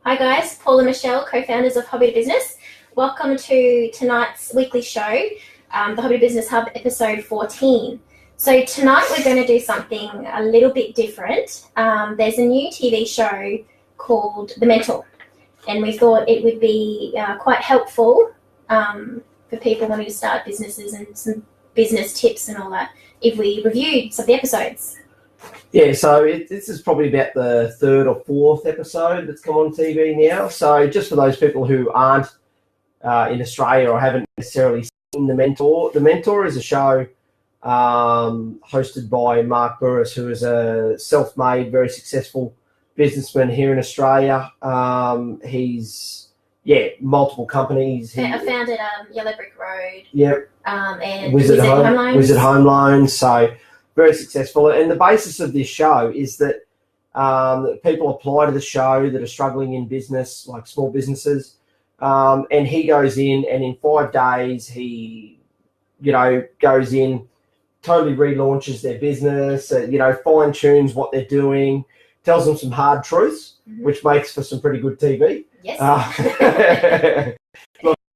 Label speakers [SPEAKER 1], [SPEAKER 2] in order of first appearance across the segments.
[SPEAKER 1] Hi guys, Paul and Michelle, co-founders of Hobby to Business. Welcome to tonight's weekly show, the Hobby to Business Hub episode 14. So tonight we're going to do something a little bit different. There's a new TV show called The Mentor, and we thought it would be quite helpful for people wanting to start businesses and some business tips and all that if we reviewed some of the episodes.
[SPEAKER 2] Yeah, so this is probably about the third or fourth episode that's come on TV now. So just for those people who aren't in Australia or haven't necessarily seen The Mentor is a show hosted by Mark Burris, who is a self-made, very successful businessman here in Australia. He's multiple companies.
[SPEAKER 1] I founded Yellow Brick Road.
[SPEAKER 2] Yep.
[SPEAKER 1] And Wizard Home Loans.
[SPEAKER 2] Wizard Home Loans. So very successful. And the basis of this show is that people apply to the show that are struggling in business, like small businesses. And he goes in, and in 5 days, he, goes in, totally relaunches their business, fine tunes what they're doing, tells them some hard truths, which makes for some pretty good TV.
[SPEAKER 1] Yes.
[SPEAKER 2] A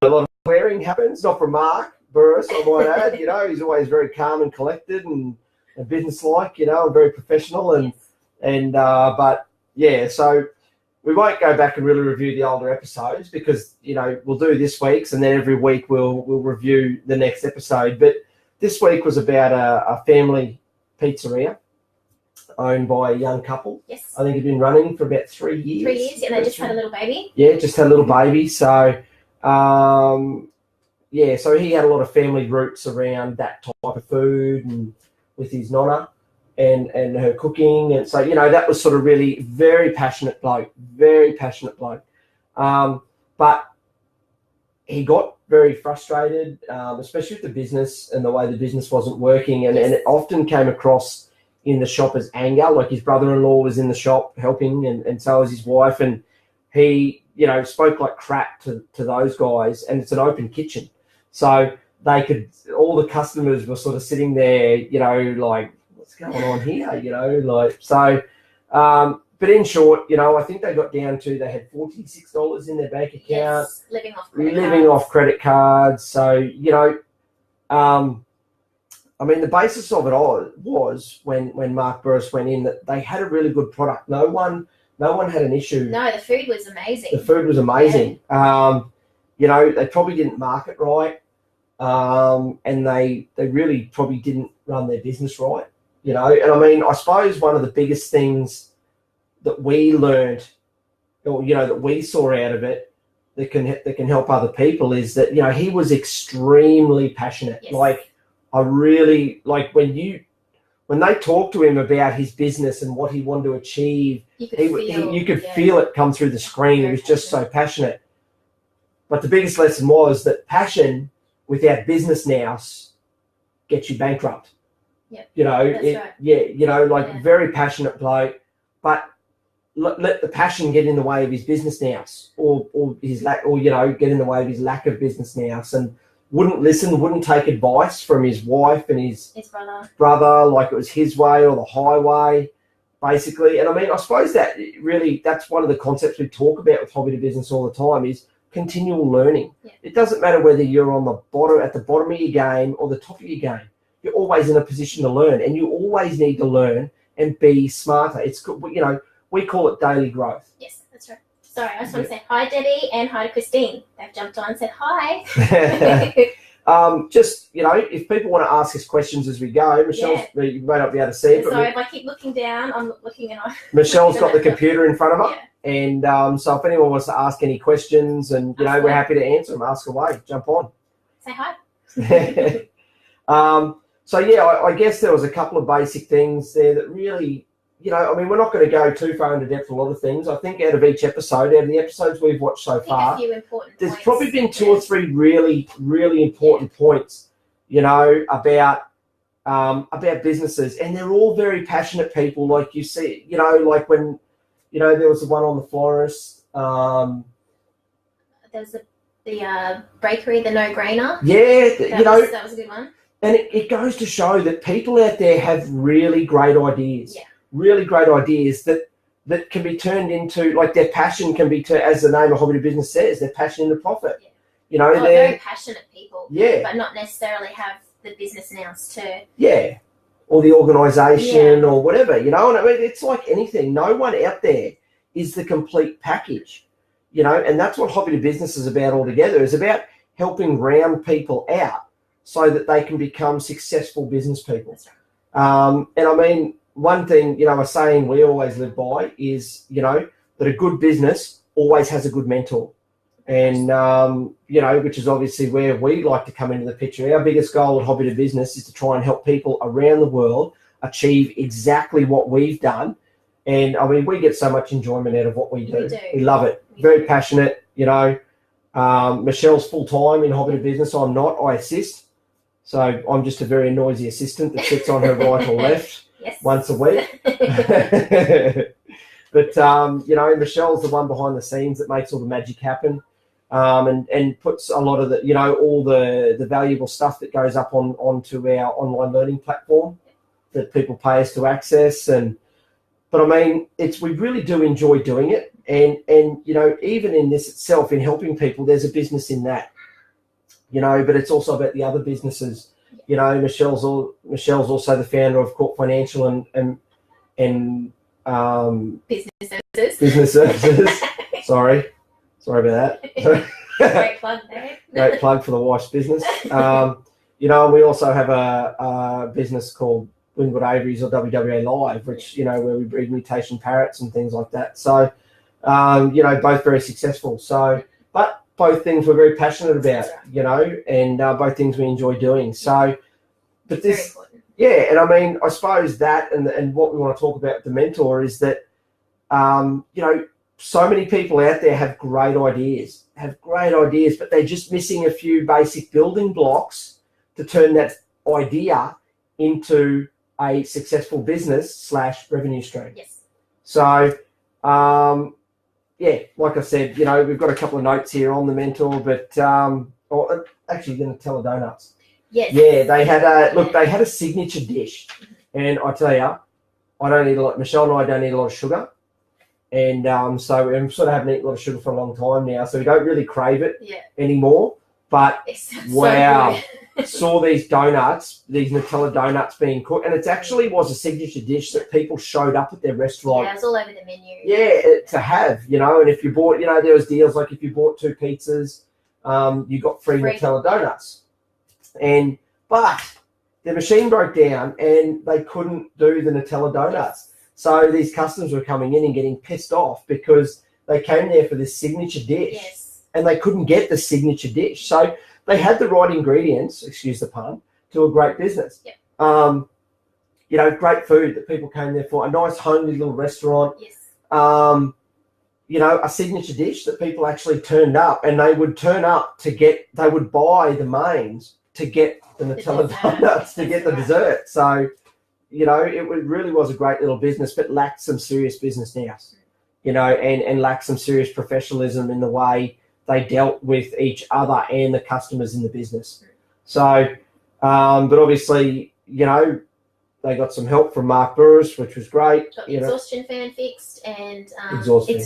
[SPEAKER 2] lot of swearing happens, not from Mark Burris, I might add. He's always very calm and collected and business-like, and very professional. So we won't go back and really review the older episodes because, we'll do this week's, and then every week we'll review the next episode. But this week was about a family pizzeria owned by a young couple.
[SPEAKER 1] Yes.
[SPEAKER 2] I think it's been running for about 3 years.
[SPEAKER 1] 3 years, and they just had a little baby.
[SPEAKER 2] Yeah, just had a little baby. So, so he had a lot of family roots around that type of food and with his nonna and her cooking. And so, that was sort of really very passionate bloke. But he got very frustrated, especially with the business and the way the business wasn't working. And it often came across in the shop as anger, like his brother-in-law was in the shop helping and so was his wife. And he, spoke like crap to those guys, and it's an open kitchen. So all the customers were sort of sitting there, like, what's going on here, but in short, I think they got down to, they had $46 in their bank account.
[SPEAKER 1] Yes, living off credit cards.
[SPEAKER 2] So, the basis of it all was when Mark Burris went in, that they had a really good product. No one had an issue.
[SPEAKER 1] No, the food was amazing.
[SPEAKER 2] Yeah. They probably didn't market right. And they really probably didn't run their business right, And I suppose one of the biggest things that we learned, or that we saw out of it, that can help other people is that he was extremely passionate.
[SPEAKER 1] Yes.
[SPEAKER 2] Like, I really when they talked to him about his business and what he wanted to achieve, you could feel it come through the screen. He was just so passionate. But the biggest lesson was that passion without business nous gets you bankrupt.
[SPEAKER 1] Yep. That's right.
[SPEAKER 2] Very passionate bloke, but let the passion get in the way of his business nous, or his lack, or get in the way of his lack of business nous, and wouldn't listen, wouldn't take advice from his wife and his brother, like it was his way or the highway, basically. And I suppose that's one of the concepts we talk about with Hobby to Business all the time is continual learning.
[SPEAKER 1] Yeah.
[SPEAKER 2] It doesn't matter whether you're at the bottom of your game or the top of your game. You're always in a position to learn, and you always need to learn and be smarter. It's good, we call it daily growth.
[SPEAKER 1] Yes, that's right. Sorry, I just want to say hi, Debbie, and hi to Christine. They've jumped on and said hi.
[SPEAKER 2] If people want to ask us questions as we go, Michelle's, you may not be able to see it.
[SPEAKER 1] Sorry, if I keep looking down, I'm looking and
[SPEAKER 2] Michelle's got the computer in front of her.
[SPEAKER 1] Yeah.
[SPEAKER 2] And so if anyone wants to ask any questions, and we're happy to answer them, ask away, jump on.
[SPEAKER 1] Say hi.
[SPEAKER 2] I guess there was a couple of basic things there that really, we're not going to go too far into depth a lot of things. I think out of each episode, out of the episodes we've watched so far, there's probably been 2 or 3 really, really important points, about businesses. And they're all very passionate people, like you see, like when, there was the one on the florist.
[SPEAKER 1] There was the bakery, the No Grainer.
[SPEAKER 2] Yeah,
[SPEAKER 1] that was a good one.
[SPEAKER 2] And it goes to show that people out there have really great ideas.
[SPEAKER 1] Yeah.
[SPEAKER 2] Really great ideas that that can be turned into, like, their passion can be turned, as the name of Hobby to Business says, their passion into profit.
[SPEAKER 1] Yeah.
[SPEAKER 2] You know,
[SPEAKER 1] they're very passionate people,
[SPEAKER 2] yeah,
[SPEAKER 1] but not necessarily have the business nous to,
[SPEAKER 2] yeah, or the organisation or whatever, you know. And I mean, it's like anything. No one out there is the complete package, you know, and that's what Hobby to Business is about altogether. Is about helping round people out so that they can become successful business people.
[SPEAKER 1] That's right.
[SPEAKER 2] And I mean, one thing, you know, a saying we always live by is, you know, that a good business always has a good mentor. And, you know, which is obviously where we like to come into the picture. Our biggest goal at Hobby to Business is to try and help people around the world achieve exactly what we've done. And, I mean, we get so much enjoyment out of what we do. We love it. Very passionate, you know. Michelle's full-time in Hobby to Business. I'm not. I assist. So I'm just a very noisy assistant that sits on her right or left once a week. But, you know, Michelle's the one behind the scenes that makes all the magic happen. And puts a lot of the, you know, all the valuable stuff that goes up onto our online learning platform that people pay us to access. But I mean, we really do enjoy doing it. And you know, even in this itself, in helping people, there's a business in that, you know, but it's also about the other businesses. You know, Michelle's also the founder of Corp Financial and Business Services. Sorry about that.
[SPEAKER 1] Great plug there.
[SPEAKER 2] Great plug for the wife's business. You know, we also have a business called Wingwood Aviaries or WWA Live, which, you know, where we breed mutation parrots and things like that. So, you know, both very successful. So, but both things we're very passionate about, you know, and both things we enjoy doing. So, but this, yeah, and I mean, I suppose that and what we want to talk about the mentor is that, you know, so many people out there have great ideas, but they're just missing a few basic building blocks to turn that idea into a successful business / revenue stream.
[SPEAKER 1] Yes.
[SPEAKER 2] So, yeah, like I said, you know, we've got a couple of notes here on the mentor, but actually, you're going to tell the donuts.
[SPEAKER 1] Yes.
[SPEAKER 2] Yeah, they had a signature dish, and I tell you, I don't eat a lot. Michelle and I don't eat a lot of sugar. And so we sort of haven't eaten a lot of sugar for a long time now, so we don't really crave it anymore. But wow, saw these donuts, these Nutella donuts being cooked, and it actually was a signature dish that people showed up at their restaurant.
[SPEAKER 1] Yeah, it was all over the menu.
[SPEAKER 2] Yeah, to have, you know, and if you bought, you know, there was deals like if you bought 2 pizzas, you got free Nutella donuts. But the machine broke down and they couldn't do the Nutella donuts. So these customers were coming in and getting pissed off because they came there for this signature dish and they couldn't get the signature dish. So they had the right ingredients, excuse the pun, to a great business.
[SPEAKER 1] Yep.
[SPEAKER 2] You know, great food that people came there for, a nice homely little restaurant.
[SPEAKER 1] Yes.
[SPEAKER 2] You know, a signature dish that people actually turned up, and they would turn up they would buy the mains to get the Nutella donuts, to get the dessert. So, you know, it really was a great little business, but lacked some serious business nous, you know, and lacked some serious professionalism in the way they dealt with each other and the customers in the business. So, but obviously, you know, they got some help from Mark Burris, which was great.
[SPEAKER 1] Got the exhaustion fan fixed and
[SPEAKER 2] exhaust.
[SPEAKER 1] Sure,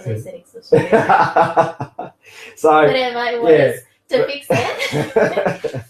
[SPEAKER 1] I said exhaustion.
[SPEAKER 2] So
[SPEAKER 1] whatever it was to fix it.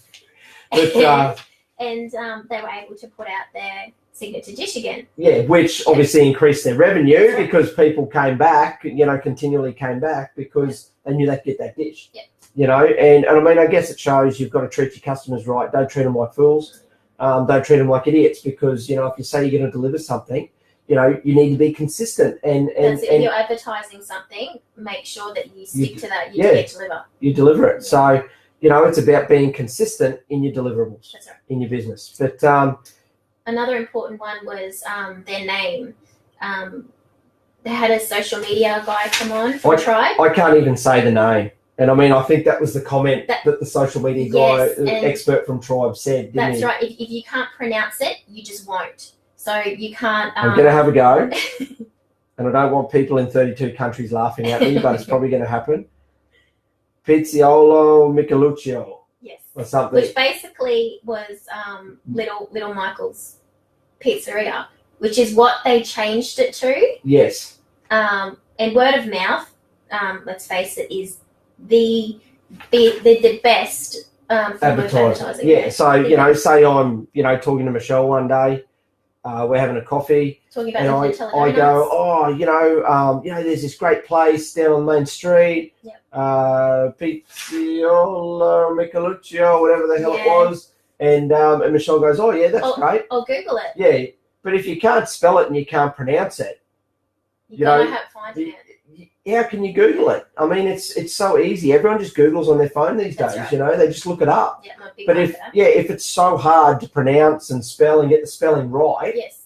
[SPEAKER 2] But,
[SPEAKER 1] and they were able to put out their signature dish again.
[SPEAKER 2] Yeah, which obviously increased their revenue because people came back, you know, continually came back because they knew they'd get that dish.
[SPEAKER 1] Yeah.
[SPEAKER 2] You know, and I mean, I guess it shows you've got to treat your customers right. Don't treat them like fools. Don't treat them like idiots because, you know, if you say you're going to deliver something, you know, you need to be consistent. And
[SPEAKER 1] if you're advertising something, make sure that you stick to that. You deliver.
[SPEAKER 2] You deliver it. So, you know, it's about being consistent in your deliverables.
[SPEAKER 1] That's right.
[SPEAKER 2] In your business. But
[SPEAKER 1] another important one was their name. They had a social media guy come on from Tribe.
[SPEAKER 2] I can't even say the name. And I mean, I think that was the comment that the social media guy, expert from Tribe, said.
[SPEAKER 1] That's right. If you can't pronounce it, you just won't. So you can't.
[SPEAKER 2] I'm going to have a go. And I don't want people in 32 countries laughing at me, but it's probably going to happen. Pizziolo Micheluccio.
[SPEAKER 1] Yes.
[SPEAKER 2] Or something.
[SPEAKER 1] Which basically was Little Michael's pizzeria. which is what they changed it to.
[SPEAKER 2] Yes.
[SPEAKER 1] And word of mouth, let's face it, is the best form of advertising.
[SPEAKER 2] Yeah. So say I'm talking to Michelle one day, we're having a coffee,
[SPEAKER 1] talking about
[SPEAKER 2] and I go, oh, there's this great place down on Main Street, Pizziola Micheluccio, whatever the hell it was, and Michelle goes, oh yeah, that's great.
[SPEAKER 1] I'll Google it.
[SPEAKER 2] Yeah, but if you can't spell it and you can't pronounce it,
[SPEAKER 1] you gotta have finding it.
[SPEAKER 2] How can you Google it? I mean, it's so easy. Everyone just Googles on their phone these days.
[SPEAKER 1] Right.
[SPEAKER 2] They just look it up.
[SPEAKER 1] Yeah, I'm a big
[SPEAKER 2] but
[SPEAKER 1] fan
[SPEAKER 2] if
[SPEAKER 1] for that.
[SPEAKER 2] if it's so hard to pronounce and spell and get the spelling right,
[SPEAKER 1] yes,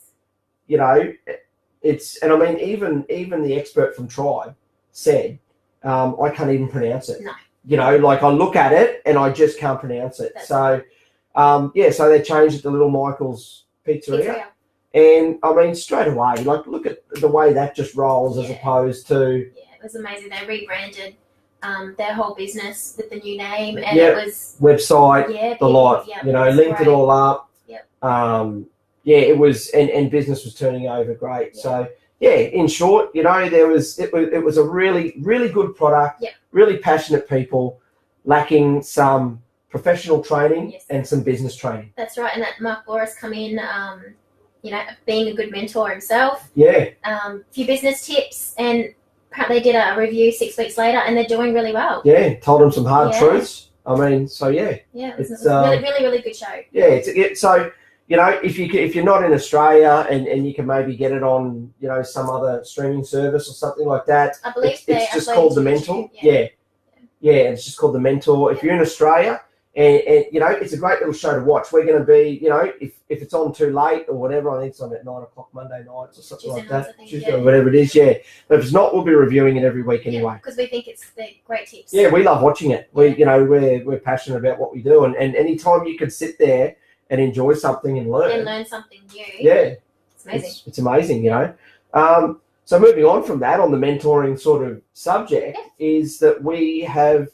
[SPEAKER 2] it's, and I mean, even the expert from Tribe said, I can't even pronounce it.
[SPEAKER 1] No.
[SPEAKER 2] Like I look at it and I just can't pronounce it.
[SPEAKER 1] That's
[SPEAKER 2] so, so they changed it to Little Michael's Pizzeria. And I mean, straight away, like look at the way that just rolls as opposed to.
[SPEAKER 1] Yeah, it was amazing. They rebranded their whole business with the new name, and it was
[SPEAKER 2] website, the lot. Linked it all up.
[SPEAKER 1] Yep.
[SPEAKER 2] It was, and business was turning over great.
[SPEAKER 1] Yeah.
[SPEAKER 2] So in short, it was a really, really good product.
[SPEAKER 1] Yep.
[SPEAKER 2] Really passionate people, lacking some professional training and some business training.
[SPEAKER 1] That's right, and that Mark Boris come in. Being a good mentor himself.
[SPEAKER 2] Yeah.
[SPEAKER 1] Few business tips, and apparently did a review 6 weeks later, and they're doing really well.
[SPEAKER 2] Yeah, told them some hard truths. I mean, so yeah.
[SPEAKER 1] Yeah, it's a really, really, really good show.
[SPEAKER 2] Yeah, so if you're not in Australia and you can maybe get it on some other streaming service or something like that.
[SPEAKER 1] I believe
[SPEAKER 2] it's just called The Mentor. Yeah, it's just called The Mentor. If you're in Australia. And it's a great little show to watch. We're going to be, if it's on too late or whatever, I think it's on at 9 o'clock Monday nights or something like that. Tuesday, whatever it is, yeah. But if it's not, we'll be reviewing it every week anyway.
[SPEAKER 1] Because we think they're great tips.
[SPEAKER 2] Yeah, we love watching it. We're passionate about what we do, and anytime you can sit there and enjoy something and learn.
[SPEAKER 1] And learn something new.
[SPEAKER 2] Yeah.
[SPEAKER 1] It's amazing.
[SPEAKER 2] It's amazing, So moving on from that, on the mentoring sort of subject, is that we have,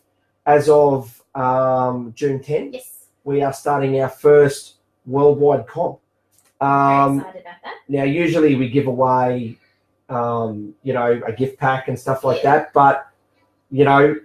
[SPEAKER 2] as of June 10th, we are starting our first worldwide comp.
[SPEAKER 1] Very excited about that.
[SPEAKER 2] Now, usually we give away, a gift pack and stuff like that, but our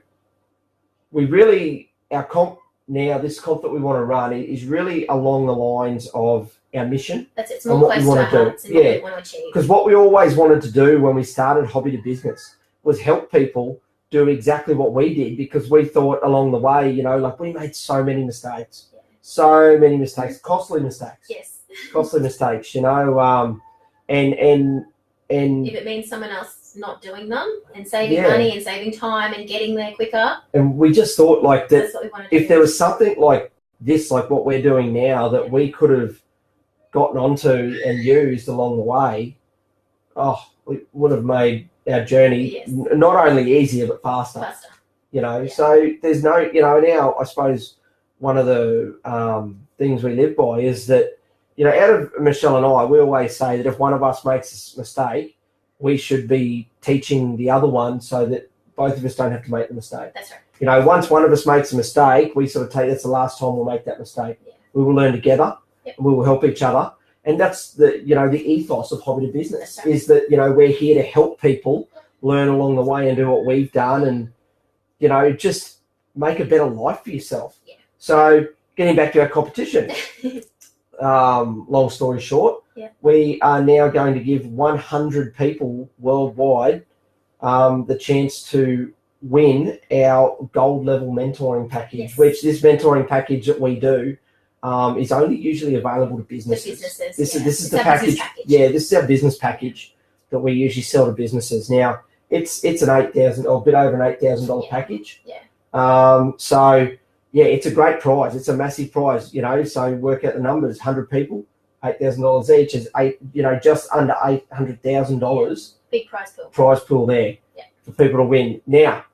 [SPEAKER 2] comp now, this comp that we want to run is really along the lines of our mission.
[SPEAKER 1] That's it. It's more close to our hearts and what we want to achieve.
[SPEAKER 2] Because what we always wanted to do when we started Hobby to Business was help people do exactly what we did, because we thought along the way, we made so many mistakes, costly mistakes.
[SPEAKER 1] Yes.
[SPEAKER 2] Costly mistakes, and
[SPEAKER 1] if it means someone else not doing them and saving money and saving time and getting there quicker.
[SPEAKER 2] And we just thought that
[SPEAKER 1] that's what we want to do.
[SPEAKER 2] If there was something like this, like what we're doing now, that we could have gotten onto and used along the way, we would have made our journey not only easier but faster. So there's no, now I suppose one of the things we live by is that, out of Michelle and I, we always say that if one of us makes a mistake, we should be teaching the other one so that both of us don't have to make the mistake.
[SPEAKER 1] That's right.
[SPEAKER 2] Once one of us makes a mistake, we sort of that's the last time we'll make that mistake. Yeah. We will learn together. Yep. And we will help each other. And that's the ethos of Hobby to Business, is that, we're here to help people learn along the way and do what we've done and, just make a better life for yourself. Yeah. So getting back to our competition, long story short, we are now going to give 100 people worldwide the chance to win our gold level mentoring package, which this mentoring package that we do is only usually available to businesses. This is the package. Yeah, this is our business package that we usually sell to businesses. Now, it's an $8,000 or a bit over an $8,000 package. Yeah. So it's a great prize. It's a massive prize. So work out the numbers. 100 people, $8,000 each is just under $800,000. Big prize pool. Prize pool there for people to win. Now,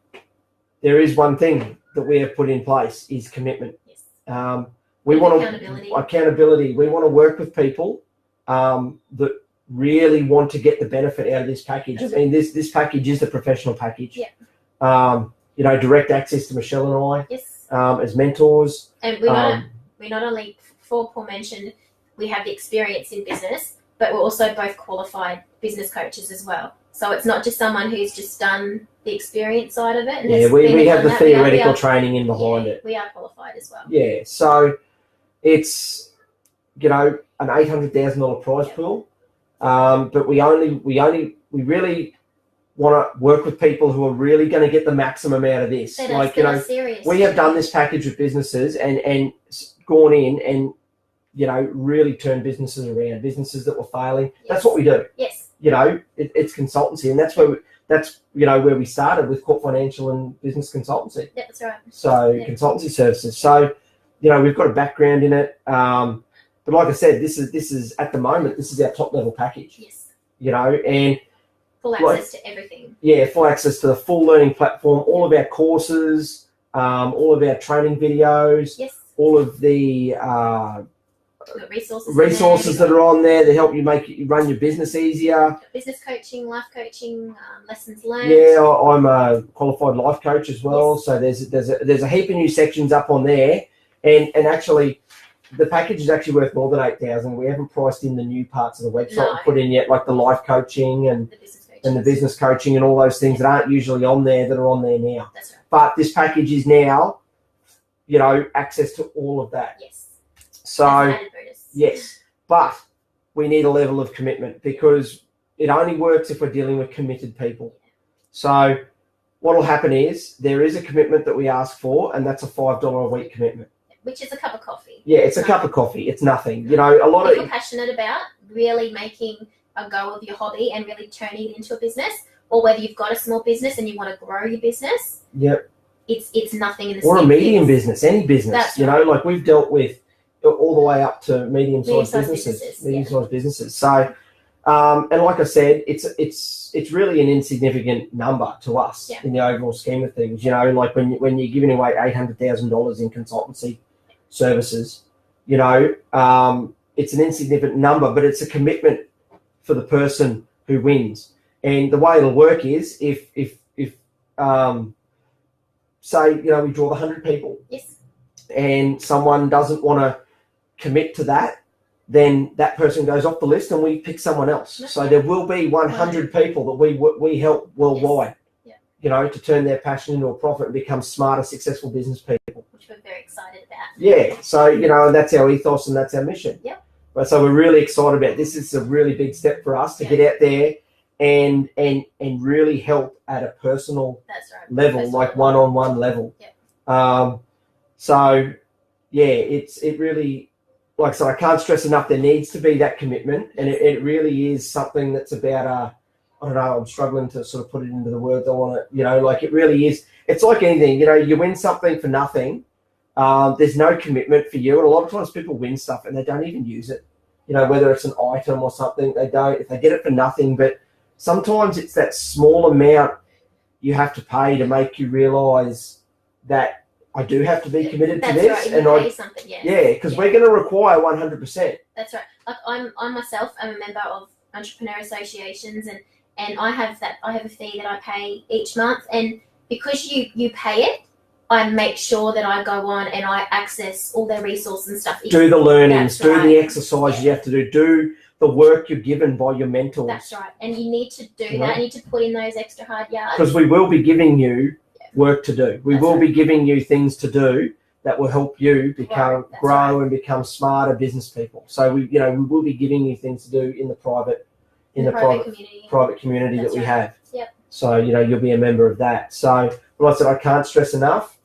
[SPEAKER 2] there is one thing that we have put in place is commitment. Yes. We want accountability. We want to work with people that really want to get the benefit out of this package. That's this package is the professional package. Yeah. Direct access to Michelle and I. Yes. As mentors.
[SPEAKER 1] And we not only, for Paul mentioned, we have the experience in business, but we're also both qualified business coaches as well. So it's not just someone who's just done the experience side of it. And
[SPEAKER 2] we have the theoretical training in behind it.
[SPEAKER 1] We are qualified as well.
[SPEAKER 2] Yeah, so it's, an $800,000 prize pool, but we really want to work with people who are really going to get the maximum out of this.
[SPEAKER 1] Serious.
[SPEAKER 2] We have done this package with businesses and gone in and really turned businesses around, businesses that were failing. Yes. That's what we do.
[SPEAKER 1] Yes.
[SPEAKER 2] It's consultancy, and that's where we started with Corp Financial and Business Consultancy.
[SPEAKER 1] Yeah, that's right.
[SPEAKER 2] So consultancy services. So we've got a background in it. But like I said, this is at the moment, this is our top level package.
[SPEAKER 1] Yes.
[SPEAKER 2] And
[SPEAKER 1] full access to everything.
[SPEAKER 2] Yeah, full access to the full learning platform, all of our courses, all of our training videos.
[SPEAKER 1] Yes.
[SPEAKER 2] All of the
[SPEAKER 1] resources
[SPEAKER 2] that are on there to help you run your business easier.
[SPEAKER 1] Business coaching, life coaching, lessons learned.
[SPEAKER 2] Yeah, I'm a qualified life coach as well. Yes. So there's a heap of new sections up on there, and actually, the package is actually worth more than $8,000. We haven't priced in the new parts of the website put in yet, like the life coaching and the business coaching and all those things that aren't usually on there that are on there now.
[SPEAKER 1] That's right.
[SPEAKER 2] But this package is now, access to all of that.
[SPEAKER 1] Yes.
[SPEAKER 2] So, yes, but we need a level of commitment because it only works if we're dealing with committed people. So what will happen is there is a commitment that we ask for, and that's a $5 a week commitment.
[SPEAKER 1] Which is a cup of coffee.
[SPEAKER 2] Yeah, it's a cup of coffee. It's nothing.
[SPEAKER 1] If you're passionate about really making a go of your hobby and really turning it into a business, or whether you've got a small business and you want to grow your business.
[SPEAKER 2] Yep.
[SPEAKER 1] It's nothing in the
[SPEAKER 2] or a medium business, any business.
[SPEAKER 1] That's
[SPEAKER 2] right. Like we've dealt with all the way up to medium-sized businesses. So, and like I said, it's really an insignificant number to us in the overall scheme of things. Like when you're giving away $800,000 in consultancy services, it's an insignificant number, but it's a commitment for the person who wins. And the way it'll work is if say, we draw the 100 people.
[SPEAKER 1] Yes.
[SPEAKER 2] And someone doesn't want to commit to that, then that person goes off the list and we pick someone else. So there will be 100 people that we help worldwide, to turn their passion into a profit and become smarter, successful business people.
[SPEAKER 1] Which we're very excited about.
[SPEAKER 2] Yeah. So, and that's our ethos and that's our mission.
[SPEAKER 1] Yeah.
[SPEAKER 2] But so we're really excited about this. It's a really big step for us to get out there and really help at a personal level, like one-on-one level.
[SPEAKER 1] Yeah.
[SPEAKER 2] So yeah, it really, like I said, I can't stress enough, there needs to be that commitment, and it really is something that's about I don't know, I'm struggling to sort of put it into the words I want to, like it really is, it's like anything, you win something for nothing, there's no commitment for you, and a lot of times people win stuff and they don't even use it, whether it's an item or something, they get it for nothing, but sometimes it's that small amount you have to pay to make you realise that I do have to be committed to this.
[SPEAKER 1] Right. And pay something,
[SPEAKER 2] because we're going to require 100%.
[SPEAKER 1] That's right. Like I myself am a member of entrepreneur associations, and I have a fee that I pay each month, and because you pay it, I make sure that I go on and I access all their resources and stuff.
[SPEAKER 2] Do the learnings, the exercise you have to do the work you're given by your mentors.
[SPEAKER 1] That's right. And you need to do that. You need to put in those extra hard yards.
[SPEAKER 2] Because we will be giving you work to do. We will be giving you things to do that will help you grow and become smarter business people. So we will be giving you things to do in the private community that we have.
[SPEAKER 1] Yep.
[SPEAKER 2] So, you'll be a member of that. So, like I said, I can't stress enough,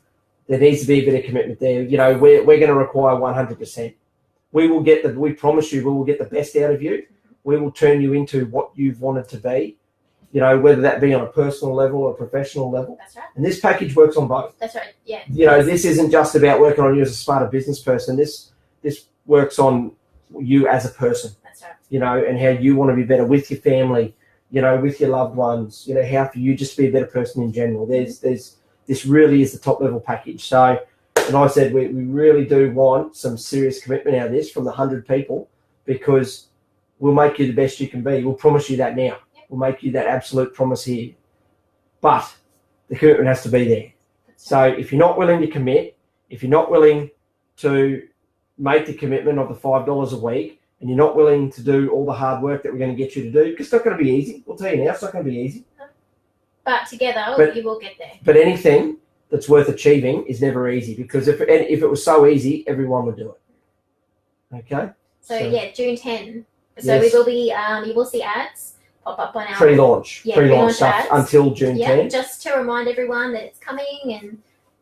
[SPEAKER 2] there needs to be a bit of commitment there. We're going to require 100%. We promise you, we will get the best out of you. We will turn you into what you've wanted to be, whether that be on a personal level or a professional level.
[SPEAKER 1] That's right.
[SPEAKER 2] And this package works on both.
[SPEAKER 1] That's right. Yeah.
[SPEAKER 2] This isn't just about working on you as a smarter business person. This works on you as a person.
[SPEAKER 1] That's right.
[SPEAKER 2] And how you want to be better with your family, with your loved ones, how for you just to be a better person in general. This really is the top level package. So, and like I said, we really do want some serious commitment out of this from the 100 people, because we'll make you the best you can be. We'll promise you that now. Yep. We'll make you that absolute promise here. But the commitment has to be there. So if you're not willing to commit, if you're not willing to make the commitment of the $5 a week, and you're not willing to do all the hard work that we're going to get you to do, because it's not going to be easy. We'll tell you now, it's not going to be easy.
[SPEAKER 1] But together, you will get there.
[SPEAKER 2] But anything that's worth achieving is never easy, because if it was so easy, everyone would do it. Okay.
[SPEAKER 1] So yeah, June 10. So
[SPEAKER 2] Yes.
[SPEAKER 1] we will be. You will see ads pop up on our
[SPEAKER 2] Pre-launch
[SPEAKER 1] pre-launch
[SPEAKER 2] stuff
[SPEAKER 1] ads.
[SPEAKER 2] until June 10.
[SPEAKER 1] Just to remind everyone that it's coming and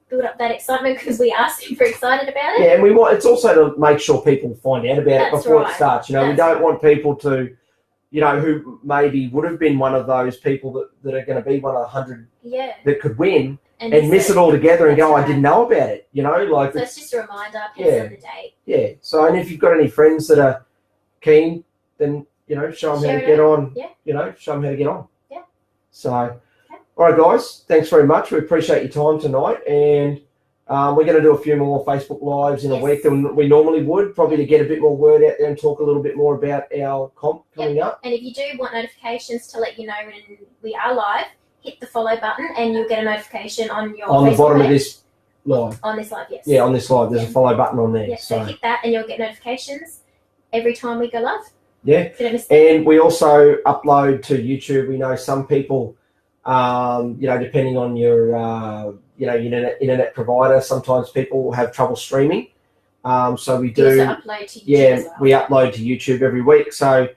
[SPEAKER 1] build up that excitement, because we are super excited about it.
[SPEAKER 2] Yeah, and we want it's also to make sure people find out about it
[SPEAKER 1] That's
[SPEAKER 2] before
[SPEAKER 1] right.
[SPEAKER 2] it starts. You know, we
[SPEAKER 1] That's
[SPEAKER 2] don't
[SPEAKER 1] right.
[SPEAKER 2] want people to, you know, who maybe would have been one of those people that are going to be one of the 100
[SPEAKER 1] Yeah.
[SPEAKER 2] that could win
[SPEAKER 1] And
[SPEAKER 2] miss it all together and
[SPEAKER 1] That's
[SPEAKER 2] go, I
[SPEAKER 1] right.
[SPEAKER 2] didn't know about it. You know, like
[SPEAKER 1] So it's just a reminder,
[SPEAKER 2] Yeah.
[SPEAKER 1] pencil the date.
[SPEAKER 2] yeah. So, and if you've got any friends that are keen, then you know, show them how
[SPEAKER 1] Share
[SPEAKER 2] to
[SPEAKER 1] it
[SPEAKER 2] get
[SPEAKER 1] out.
[SPEAKER 2] on.
[SPEAKER 1] Yeah.
[SPEAKER 2] You know, show them how to get on.
[SPEAKER 1] Yeah.
[SPEAKER 2] So, all right, guys, thanks very much. We appreciate your time tonight, and we're going to do a few more Facebook Lives in a
[SPEAKER 1] Yes.
[SPEAKER 2] week than we normally would, probably to get a bit more word out there and talk a little bit more about our comp coming up.
[SPEAKER 1] And if you do want notifications to let you know when we are live, hit the follow button and you'll get a notification on your
[SPEAKER 2] On the
[SPEAKER 1] Facebook
[SPEAKER 2] bottom of
[SPEAKER 1] page.
[SPEAKER 2] this live.
[SPEAKER 1] On this live, yes.
[SPEAKER 2] Yeah, on this live, there's a
[SPEAKER 1] Yeah.
[SPEAKER 2] follow button on there.
[SPEAKER 1] Yeah, so
[SPEAKER 2] So,
[SPEAKER 1] hit that and you'll get notifications every time we go live.
[SPEAKER 2] yeah.
[SPEAKER 1] So don't miss that.
[SPEAKER 2] And we also upload to YouTube. We know some people, you know, depending on your, you know, internet provider, sometimes people have trouble streaming. So we
[SPEAKER 1] We
[SPEAKER 2] do,
[SPEAKER 1] also upload to YouTube as well.
[SPEAKER 2] we upload to YouTube every week. So,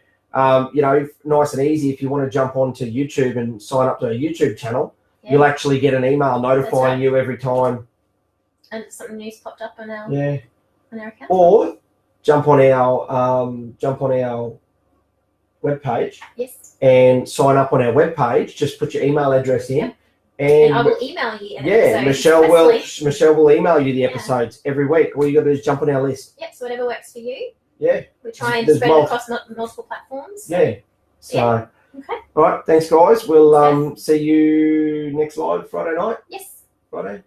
[SPEAKER 2] you know, nice and easy. If you want to jump onto YouTube and sign up to a YouTube channel,
[SPEAKER 1] Yeah.
[SPEAKER 2] you'll actually get an email notifying
[SPEAKER 1] right.
[SPEAKER 2] you every time.
[SPEAKER 1] And something new's popped up on our
[SPEAKER 2] Yeah.
[SPEAKER 1] account.
[SPEAKER 2] Or jump on our webpage
[SPEAKER 1] Yes.
[SPEAKER 2] and sign up on our webpage. Just put your email address in,
[SPEAKER 1] And I
[SPEAKER 2] and
[SPEAKER 1] will email you. an
[SPEAKER 2] yeah,
[SPEAKER 1] episode,
[SPEAKER 2] Michelle will email you the
[SPEAKER 1] Yeah.
[SPEAKER 2] episodes every week. All you got to do is jump on our list.
[SPEAKER 1] Yep, so whatever works for you.
[SPEAKER 2] Yeah,
[SPEAKER 1] We try and
[SPEAKER 2] There's
[SPEAKER 1] spread
[SPEAKER 2] mul-
[SPEAKER 1] it across multiple platforms.
[SPEAKER 2] yeah. So,
[SPEAKER 1] Yeah. Okay.
[SPEAKER 2] all right, thanks guys. We'll see you next live Friday night.
[SPEAKER 1] Yes.
[SPEAKER 2] Friday,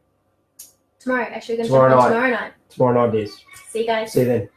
[SPEAKER 1] Tomorrow. Actually, we're going to
[SPEAKER 2] Tomorrow
[SPEAKER 1] jump on
[SPEAKER 2] night.
[SPEAKER 1] tomorrow night.
[SPEAKER 2] tomorrow night it is.
[SPEAKER 1] See you guys.
[SPEAKER 2] See you then.